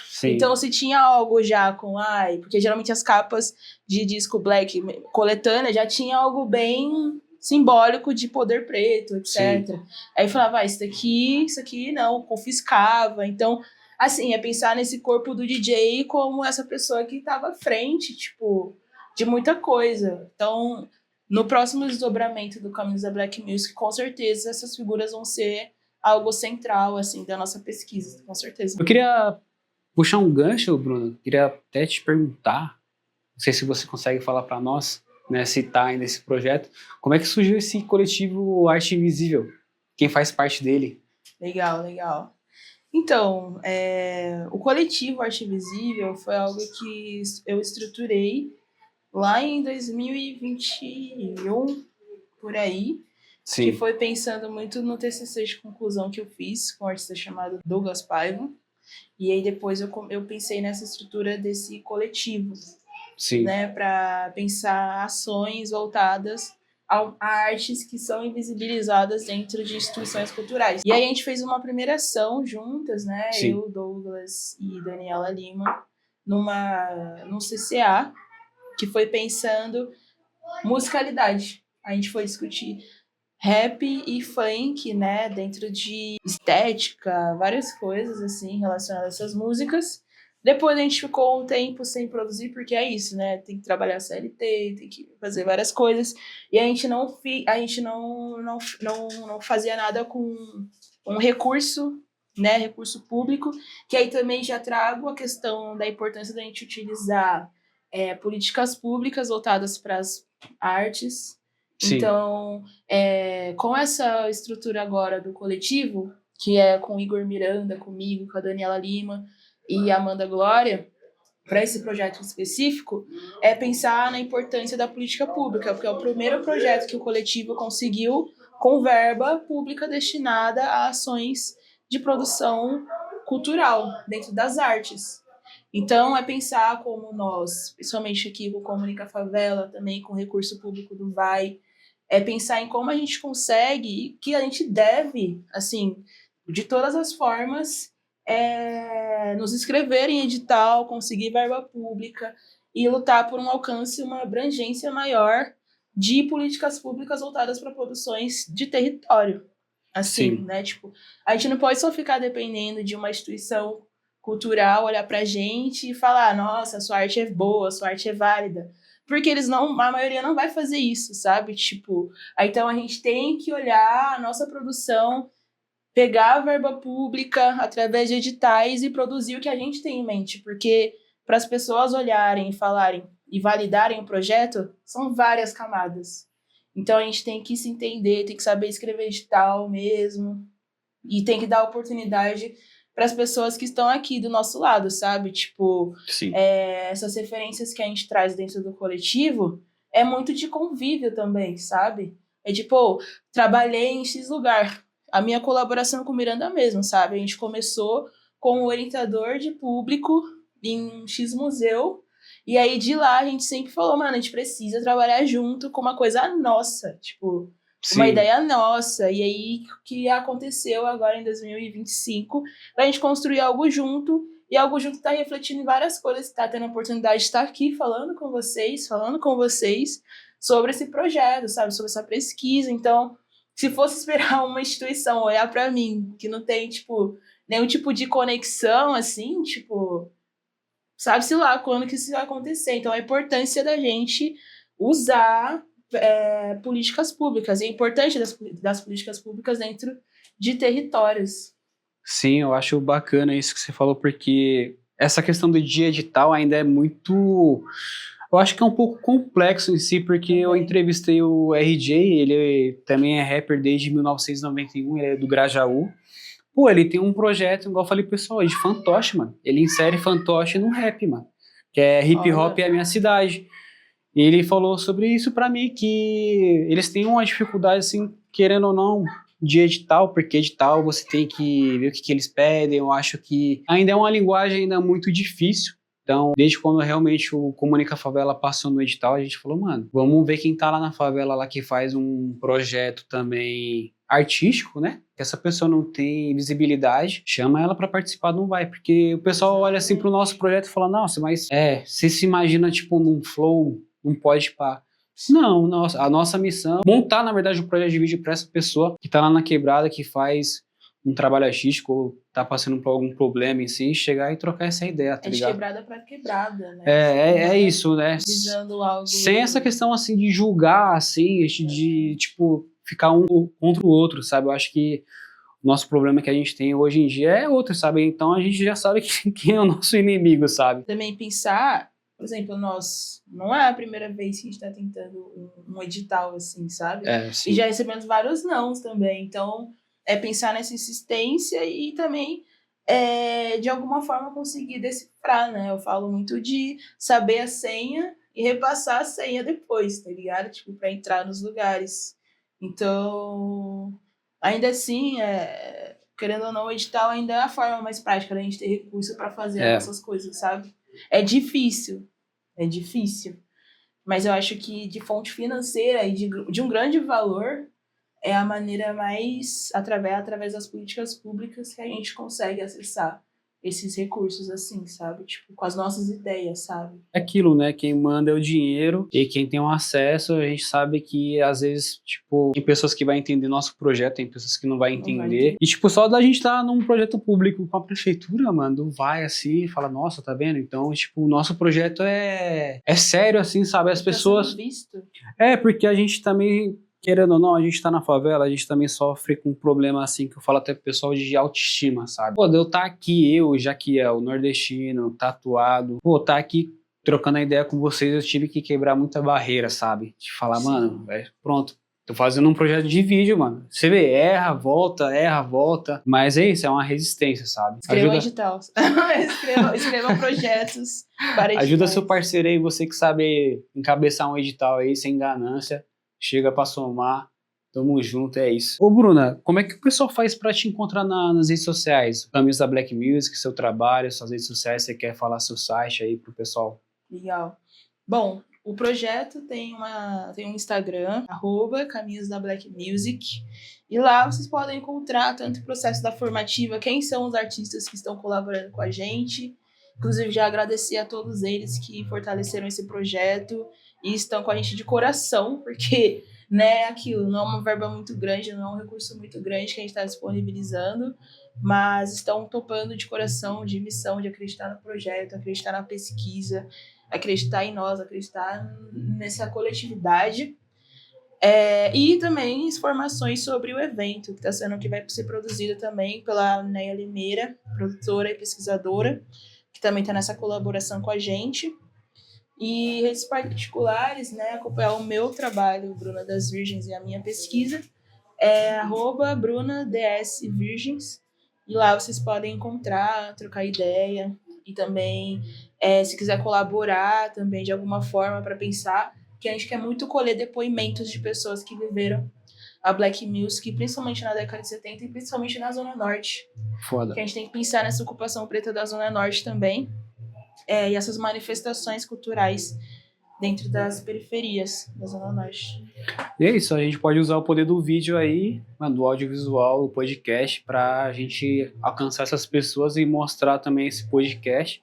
S1: Sim. Então, se tinha algo já porque geralmente as capas de disco black coletânea já tinha algo bem simbólico de poder preto, etc. Sim. Aí falava, isso aqui não, confiscava. Então, assim, é pensar nesse corpo do DJ como essa pessoa que estava à frente, tipo, de muita coisa. Então, no próximo desdobramento do Caminhos da Black Music, com certeza essas figuras vão ser algo central, assim, da nossa pesquisa, com certeza.
S2: Eu queria puxar um gancho, Bruno, queria até te perguntar, não sei se você consegue falar para nós, né, citar ainda esse projeto, como é que surgiu esse coletivo Arte Invisível? Quem faz parte dele?
S1: Legal. Então, o coletivo Arte Invisível foi algo que eu estruturei lá em 2021, por aí. Sim. Que foi pensando muito no TCC de conclusão que eu fiz com um artista chamado Douglas Paiva. E aí depois eu pensei nessa estrutura desse coletivo. Sim. Né, para pensar ações voltadas a artes que são invisibilizadas dentro de instituições culturais. E aí a gente fez uma primeira ação juntas, né? Sim. Eu, Douglas e Daniela Lima, num CCA, que foi pensando musicalidade. A gente foi discutir rap e funk, né, dentro de estética, várias coisas assim relacionadas a essas músicas. Depois a gente ficou um tempo sem produzir, porque é isso, né, tem que trabalhar CLT, tem que fazer várias coisas, e a gente não fazia nada com um recurso, né, recurso público, que aí também já trago a questão da importância da gente utilizar políticas públicas voltadas para as artes. Sim. Então, com essa estrutura agora do coletivo, que é com o Igor Miranda, comigo, com a Daniela Lima e a Amanda Glória, para esse projeto específico, é pensar na importância da política pública, porque é o primeiro projeto que o coletivo conseguiu com verba pública destinada a ações de produção cultural dentro das artes. Então, é pensar como nós, principalmente aqui com o Comunica Favela, também com o recurso público do Vai, é pensar em como a gente consegue, que a gente deve, assim, de todas as formas, nos inscrever em edital, conseguir verba pública e lutar por um alcance, uma abrangência maior de políticas públicas voltadas para produções de território. Assim, sim, né? Tipo, a gente não pode só ficar dependendo de uma instituição cultural olhar pra gente e falar, nossa, sua arte é boa, sua arte é válida. Porque a maioria não vai fazer isso, sabe? Tipo, então a gente tem que olhar a nossa produção, pegar a verba pública através de editais e produzir o que a gente tem em mente, porque para as pessoas olharem e falarem e validarem o projeto, são várias camadas. Então a gente tem que se entender, tem que saber escrever edital mesmo, e tem que dar oportunidade para as pessoas que estão aqui do nosso lado, sabe? Tipo, essas referências que a gente traz dentro do coletivo é muito de convívio também, sabe? É tipo, trabalhei em X lugar. A minha colaboração com o Miranda mesmo, sabe? A gente começou com o orientador de público em X museu, e aí de lá a gente sempre falou, mano, a gente precisa trabalhar junto com uma coisa nossa, tipo, uma ideia nossa. E aí o que aconteceu agora em 2025, pra gente construir algo junto, e algo junto tá refletindo em várias coisas, tá tendo a oportunidade de estar aqui falando com vocês sobre esse projeto, sabe, sobre essa pesquisa. Então, se fosse esperar uma instituição olhar para mim, que não tem, tipo, nenhum tipo de conexão, assim, tipo, sabe-se lá quando que isso vai acontecer. Então, a importância da gente usar políticas públicas, e a importância das políticas públicas dentro de territórios.
S2: Sim, eu acho bacana isso que você falou, porque essa questão do dia edital ainda é muito... Eu acho que é um pouco complexo em si, porque eu entrevistei o RJ, ele também é rapper desde 1991, ele é do Grajaú. Pô, ele tem um projeto, igual eu falei pro pessoal, de fantoche, mano. Ele insere fantoche no rap, mano. Que é Hip Hop é a minha cidade. E ele falou sobre isso pra mim, que eles têm uma dificuldade, assim, querendo ou não, de edital, porque edital você tem que ver o que eles pedem. Eu acho que ainda é uma linguagem ainda muito difícil. Então, desde quando realmente o Comunica Favela passou no edital, a gente falou, mano, vamos ver quem tá lá na favela lá que faz um projeto também artístico, né? Que essa pessoa não tem visibilidade, chama ela para participar, não vai. Porque o pessoal olha assim pro nosso projeto e fala, nossa, mas você se imagina tipo num flow, não pode pá. Não, a nossa missão é montar, na verdade, um projeto de vídeo para essa pessoa que tá lá na quebrada, que faz um trabalho artístico, ou tá passando por algum problema em si, chegar e trocar essa ideia, tá ligado?
S1: De quebrada pra quebrada, né?
S2: É isso, né?
S1: Visando algo...
S2: Sem essa questão, assim, de julgar, assim, de, tipo, ficar um contra o outro, sabe? Eu acho que o nosso problema que a gente tem hoje em dia é outro, sabe? Então a gente já sabe quem é o nosso inimigo, sabe?
S1: Também pensar, por exemplo, nós, não é a primeira vez que a gente tá tentando um edital, assim, sabe?
S2: Sim.
S1: E já recebemos vários nãos também, então... É pensar nessa insistência e também, de alguma forma, conseguir decifrar, né? Eu falo muito de saber a senha e repassar a senha depois, tá ligado? Tipo, pra entrar nos lugares. Então, ainda assim, querendo ou não, o edital ainda é a forma mais prática da gente ter recurso para fazer essas coisas, sabe? É difícil. Mas eu acho que de fonte financeira e de um grande valor... é a maneira mais, através das políticas públicas, que a gente consegue acessar esses recursos, assim, sabe? Tipo, com as nossas ideias, sabe?
S2: É aquilo, né? Quem manda é o dinheiro e quem tem o acesso, a gente sabe que, às vezes, tipo, tem pessoas que vão entender nosso projeto, tem pessoas que não vão entender. E, tipo, só da gente estar num projeto público com a prefeitura, mano, vai assim, fala, nossa, tá vendo? Então, tipo, o nosso projeto é sério, assim, sabe? As pessoas...
S1: visto.
S2: Porque a gente também... Querendo ou não, a gente tá na favela, a gente também sofre com um problema, assim, que eu falo até pro pessoal de autoestima, sabe? Pô, eu tá aqui, Jaquiel, nordestino, tatuado, tá aqui trocando a ideia com vocês, eu tive que quebrar muita barreira, sabe? De falar, mano, pronto, tô fazendo um projeto de vídeo, mano. Você vê, erra, volta, mas é isso, é uma resistência, sabe?
S1: Escrevam edital. escrevam projetos para editais.
S2: Ajuda seu parceiro aí, você que sabe encabeçar um edital aí, sem ganância. Chega pra somar, tamo junto, é isso. Ô Bruna, como é que o pessoal faz pra te encontrar nas redes sociais? Camisa da Black Music, seu trabalho, suas redes sociais, você quer falar seu site aí pro pessoal?
S1: Legal. Bom, o projeto tem um Instagram, @Caminhos da Black Music, e lá vocês podem encontrar tanto o processo da formativa, quem são os artistas que estão colaborando com a gente. Inclusive, já agradecer a todos eles que fortaleceram esse projeto e estão com a gente de coração, porque né? Aquilo, não é uma verba muito grande, não é um recurso muito grande que a gente está disponibilizando, mas estão topando de coração, de missão, de acreditar no projeto, acreditar na pesquisa, acreditar em nós, acreditar nessa coletividade. E também informações sobre o evento, que vai ser produzido também pela Neia Limeira, produtora e pesquisadora, que também está nessa colaboração com a gente. E redes particulares, né, acompanhar o meu trabalho, Bruna das Virgens, e a minha pesquisa, é @BrunaDSVirgens, e lá vocês podem encontrar, trocar ideia, e também, se quiser colaborar também de alguma forma para pensar, que a gente quer muito colher depoimentos de pessoas que viveram a Black Music, principalmente na década de 70 e principalmente na Zona Norte.
S2: Foda.
S1: Que a gente tem que pensar nessa ocupação preta da Zona Norte também, e essas manifestações culturais dentro das periferias da Zona Norte.
S2: E é isso, a gente pode usar o poder do vídeo aí, do audiovisual, o podcast, pra gente alcançar essas pessoas e mostrar também esse podcast.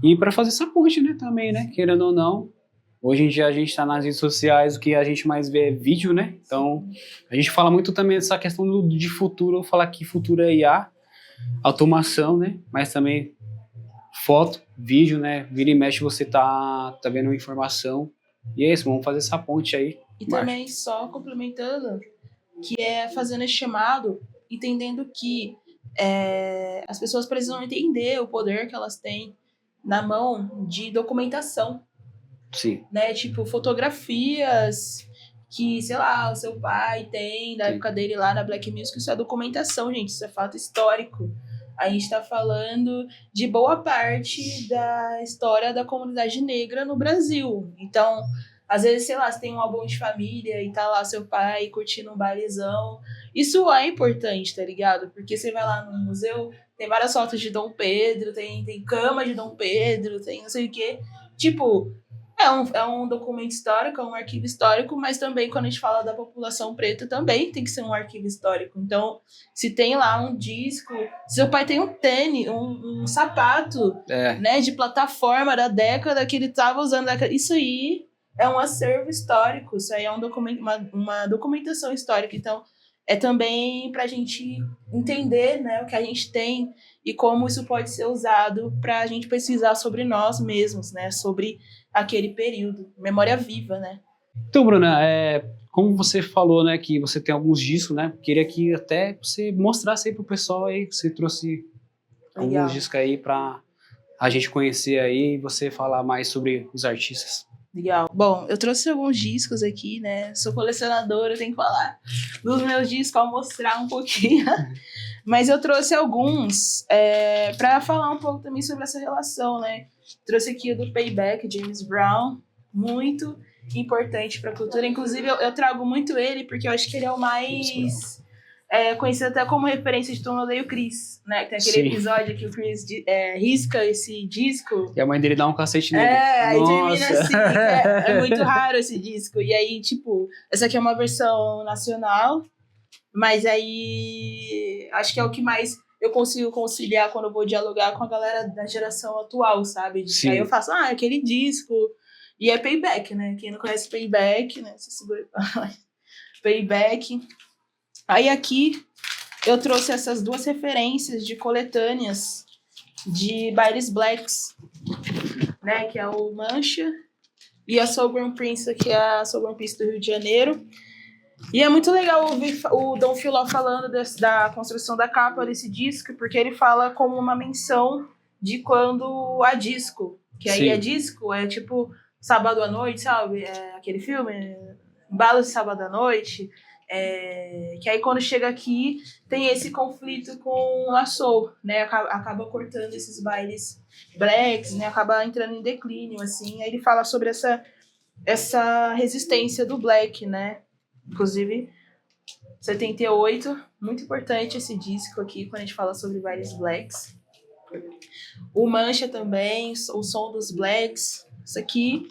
S2: E para fazer essa ponte, né, também, né, querendo ou não. Hoje em dia a gente tá nas redes sociais, o que a gente mais vê é vídeo, né? Então, a gente fala muito também dessa questão de futuro, falar que futuro é IA, automação, né? Mas também foto, vídeo, né? Vira e mexe, você tá vendo informação. E é isso, vamos fazer essa ponte aí.
S1: E também, só complementando, que é fazendo esse chamado, entendendo que as pessoas precisam entender o poder que elas têm na mão de documentação.
S2: Sim.
S1: Né? Tipo, fotografias que, sei lá, o seu pai tem da época dele lá na Black Music, isso é documentação, gente, isso é fato histórico. A gente está falando de boa parte da história da comunidade negra no Brasil. Então, às vezes, sei lá, você tem um álbum de família e tá lá seu pai curtindo um bailezão. Isso é importante, tá ligado? Porque você vai lá no museu, tem várias fotos de Dom Pedro, tem cama de Dom Pedro, tem não sei o quê. Tipo, é um documento histórico, é um arquivo histórico, mas também quando a gente fala da população preta, também tem que ser um arquivo histórico. Então, se tem lá um disco, se seu pai tem um tênis, um sapato, né, de plataforma da década que ele estava usando, isso aí é um acervo histórico, isso aí é uma documentação histórica. Então, é também para a gente entender, né, o que a gente tem e como isso pode ser usado para a gente pesquisar sobre nós mesmos, né, sobre aquele período, memória viva, né?
S2: Então, Bruna, como você falou, né, que você tem alguns discos, né, queria que até você mostrasse aí pro pessoal aí, que você trouxe alguns discos aí para a gente conhecer aí e você falar mais sobre os artistas.
S1: Legal. Bom, eu trouxe alguns discos aqui, né? Sou colecionadora, eu tenho que falar dos meus discos, ao mostrar um pouquinho. Mas eu trouxe alguns para falar um pouco também sobre essa relação, né? Trouxe aqui o do Payback, James Brown, muito importante para a cultura. Inclusive, eu trago muito ele porque eu acho que ele é o mais conhecido até como referência de Tom Odeio Chris, né? Tem aquele episódio que o Chris risca esse disco.
S2: E a mãe dele dá um cacete nele.
S1: Aí termina assim. É muito raro esse disco. E aí, tipo, essa aqui é uma versão nacional, mas aí acho que é o que mais eu consigo conciliar quando eu vou dialogar com a galera da geração atual, sabe? Sim. Aí eu faço, aquele disco. E é Payback, né? Quem não conhece Payback, né? Você segura Payback. Aí aqui eu trouxe essas duas referências de coletâneas de bailes blacks, né? Que é o Mancha e a Soulburn Prince, que é a Soulburn Prince do Rio de Janeiro. E é muito legal ouvir o Dom Filó falando da construção da capa desse disco, porque ele fala como uma menção de quando há disco. Que aí disco, é tipo Sábado à Noite, sabe? Aquele filme, Balas de Sábado à Noite. Que aí quando chega aqui tem esse conflito com a soul, né? Acaba cortando esses bailes blacks, né? Acaba entrando em declínio, assim. Aí ele fala sobre essa resistência do black, né? Inclusive, 78, muito importante esse disco aqui, quando a gente fala sobre bailes blacks. O Mancha também, o som dos blacks. Isso aqui,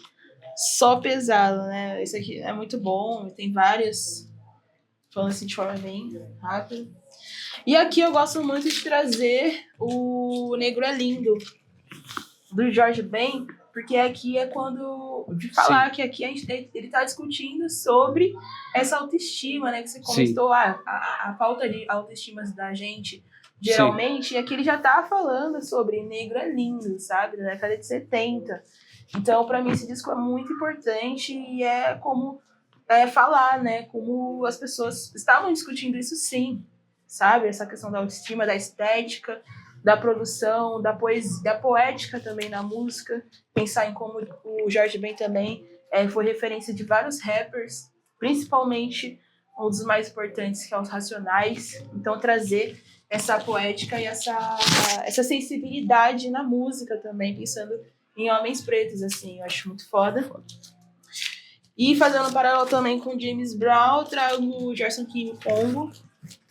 S1: só pesado, né? Esse aqui é muito bom, tem várias, falando assim de forma bem rápida. E aqui eu gosto muito de trazer o Negro é Lindo, do Jorge Ben, porque aqui é quando... De falar que aqui ele tá discutindo sobre essa autoestima, né? Que você comentou, a falta de autoestima da gente, geralmente, e aqui ele já tá falando sobre negro é lindo, sabe? Da década de 70. Então, pra mim, esse disco é muito importante e é como falar, né? Como as pessoas estavam discutindo isso, sim, sabe? Essa questão da autoestima, da estética, da produção, da poesia, da poética também na música. Pensar em como o Jorge Ben também foi referência de vários rappers, principalmente um dos mais importantes, que é os Racionais. Então, trazer essa poética e essa sensibilidade na música também, pensando em homens pretos, assim, eu acho muito foda. E fazendo um paralelo também com James Brown, trago o Gerson King Congo,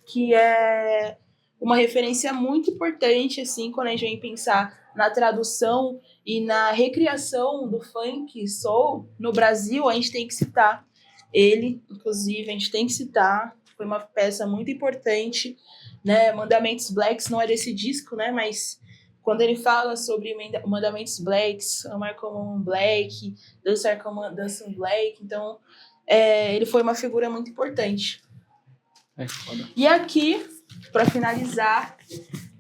S1: que é uma referência muito importante, assim, quando a gente vem pensar na tradução e na recriação do funk soul no Brasil, a gente tem que citar ele, inclusive, a gente tem que citar, foi uma peça muito importante, né? Mandamentos Blacks não é desse disco, né? Mas quando ele fala sobre Mandamentos Blacks, amar como um black, dançar como dança um black, então ele foi uma figura muito importante. E aqui, para finalizar,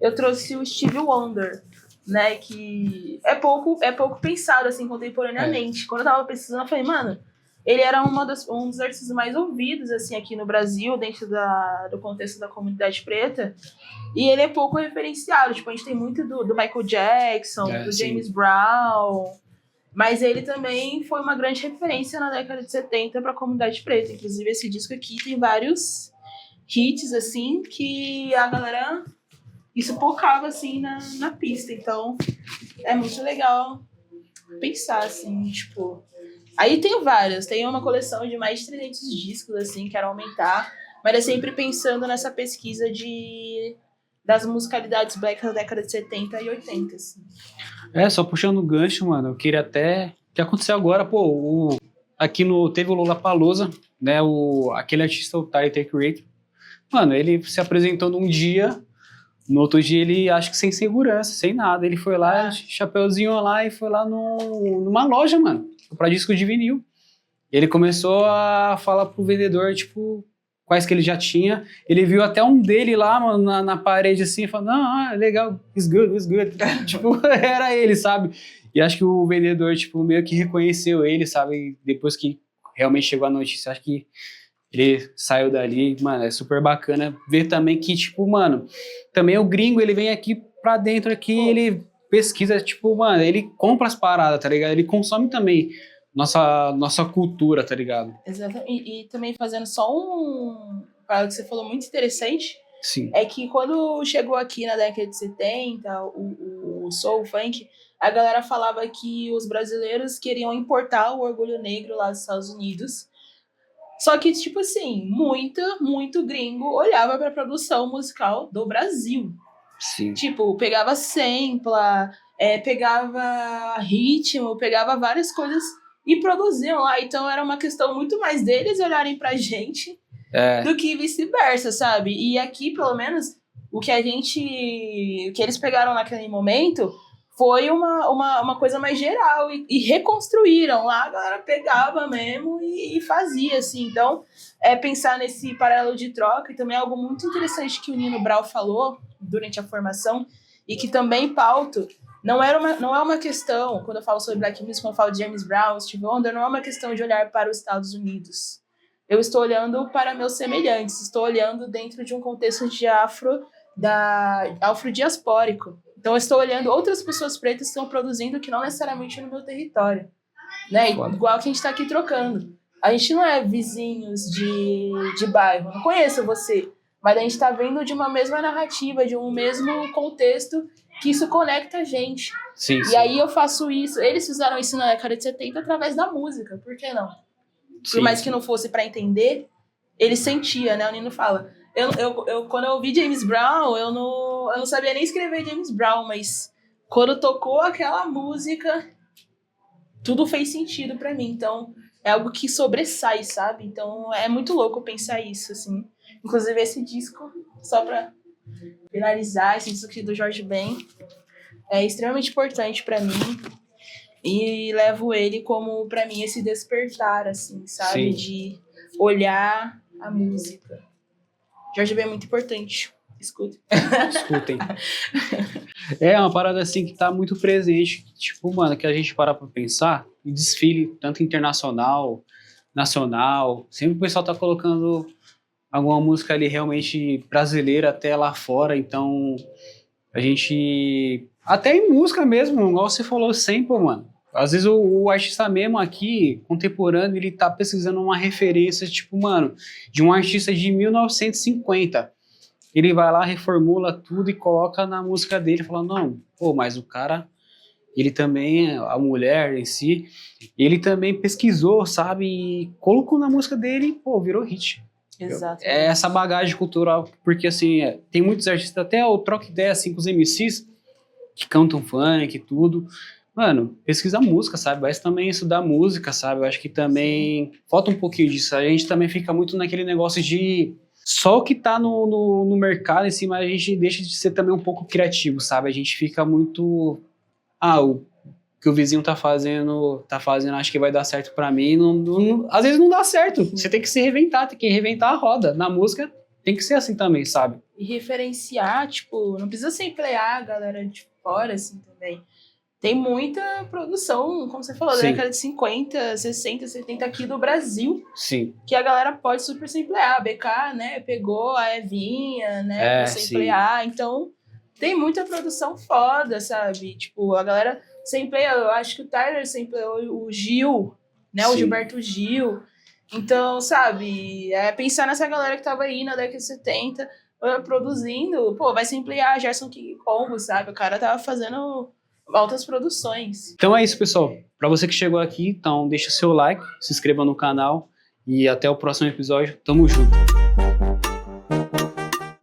S1: eu trouxe o Stevie Wonder, né, que é pouco pensado assim contemporaneamente. Quando eu tava pesquisando, eu falei, mano, ele era um dos artistas mais ouvidos assim aqui no Brasil, dentro do contexto da comunidade preta, e ele é pouco referenciado. Tipo, a gente tem muito do Michael Jackson, do James Brown, mas ele também foi uma grande referência na década de 70 para a comunidade preta. Inclusive, esse disco aqui tem vários hits, assim, que a galera pocava, assim, na pista. Então, é muito legal pensar, assim, tipo... Aí tem várias. Tem uma coleção de mais de 300 discos, assim, quero aumentar. Mas é sempre pensando nessa pesquisa das musicalidades black da década de 70 e 80, assim.
S2: Só puxando o gancho, mano, eu queria até... O que aconteceu agora, pô, teve o Lollapalooza, né, aquele artista, o Tyler, The Creator. Mano, ele se apresentou num dia, no outro dia ele, acho que sem segurança, sem nada. Ele foi lá, chapeuzinho lá, e foi lá numa loja, mano, comprar disco de vinil. Ele começou a falar pro vendedor, tipo, quais que ele já tinha. Ele viu até um dele lá, mano, na parede, assim, e falou, não, legal, it's good. Tipo, era ele, sabe? E acho que o vendedor, tipo, meio que reconheceu ele, sabe? Depois que realmente chegou a notícia, acho que ele saiu dali, mano, é super bacana ver também que, tipo, mano, também o gringo, ele vem aqui pra dentro aqui, ele pesquisa, tipo, mano, ele compra as paradas, tá ligado? Ele consome também nossa cultura, tá ligado?
S1: Exatamente. E também fazendo só algo que você falou muito interessante,
S2: sim,
S1: é que quando chegou aqui na década de 70, o soul, o funk, a galera falava que os brasileiros queriam importar o orgulho negro lá dos Estados Unidos. Só que, tipo assim, muito gringo olhava pra produção musical do Brasil.
S2: Sim.
S1: Tipo, pegava sampla, pegava ritmo, pegava várias coisas e produziam lá. Então era uma questão muito mais deles olharem pra gente do que vice-versa, sabe? E aqui, pelo menos, o que eles pegaram naquele momento foi uma coisa mais geral e reconstruíram lá, a galera pegava mesmo e fazia, assim. Então, pensar nesse paralelo de troca, e também algo muito interessante que o Nino Brau falou durante a formação, e que também pauto, não é uma questão, quando eu falo sobre Black Music, quando eu falo de James Brown, Stevie Wonder, não é uma questão de olhar para os Estados Unidos. Eu estou olhando para meus semelhantes, estou olhando dentro de um contexto de afrodiaspórico. Então, eu estou olhando outras pessoas pretas que estão produzindo que não necessariamente no meu território. Né? Igual que a gente está aqui trocando. A gente não é vizinhos de bairro, não conheço você, mas a gente está vendo de uma mesma narrativa, de um mesmo contexto, que isso conecta a gente.
S2: Sim.
S1: E aí eu faço isso, eles fizeram isso na década de 70 através da música, por que não? Por mais que não fosse para entender, ele sentia, né? O Nino fala. Quando eu ouvi James Brown, eu não sabia nem escrever James Brown, mas quando tocou aquela música, tudo fez sentido para mim. Então, é algo que sobressai, sabe? Então, é muito louco pensar isso, assim. Inclusive, esse disco, só pra finalizar, esse disco aqui do Jorge Ben, é extremamente importante para mim. E levo ele como, pra mim, esse despertar, assim, sabe?
S2: Sim.
S1: De olhar a música. Jorge Ben é muito importante. Escuta.
S2: Escutem. É uma parada assim que tá muito presente. Tipo, mano, que a gente para pra pensar, em desfile, tanto internacional, nacional, sempre o pessoal tá colocando alguma música ali realmente brasileira até lá fora, então a gente... Até em música mesmo, igual você falou, sample, mano. Às vezes o artista mesmo aqui, contemporâneo, ele tá pesquisando uma referência, tipo, mano, de um artista de 1950. Ele vai lá, reformula tudo e coloca na música dele, falando, não, pô, mas o cara, ele também, a mulher em si, ele também pesquisou, sabe, e colocou na música dele e, pô, virou hit.
S1: Exato.
S2: É essa bagagem cultural, porque assim, tem muitos artistas, até o troca ideia assim com os MCs, que cantam funk e tudo. Mano, pesquisa música, sabe? Mas também estudar música, sabe? Eu acho que também falta um pouquinho disso. A gente também fica muito naquele negócio de só o que tá no mercado em cima, a gente deixa de ser também um pouco criativo, sabe? A gente fica muito... o que o vizinho tá fazendo, acho que vai dar certo pra mim. Às vezes não dá certo. Você tem que se reinventar, tem que reinventar a roda. Na música tem que ser assim também, sabe?
S1: E referenciar, tipo, não precisa samplear a galera de fora, assim, também. Tem muita produção, como você falou, da
S2: Sim.
S1: década de 50, 60, 70 aqui do Brasil,
S2: Sim.
S1: que a galera pode super samplear. A BK, né, pegou a Evinha, né,
S2: É,
S1: pra samplear. Então, tem muita produção foda, sabe? Tipo, a galera sampleia, eu acho que o Tyler sampleou o Gil, né, o
S2: Sim.
S1: Gilberto Gil. Então, sabe, pensar nessa galera que tava aí na década de 70, produzindo, pô, vai samplear Gerson King Combo, sabe? O cara tava fazendo altas produções.
S2: Então é isso, pessoal. Para você que chegou aqui, então deixa seu like, se inscreva no canal e até o próximo episódio. Tamo junto.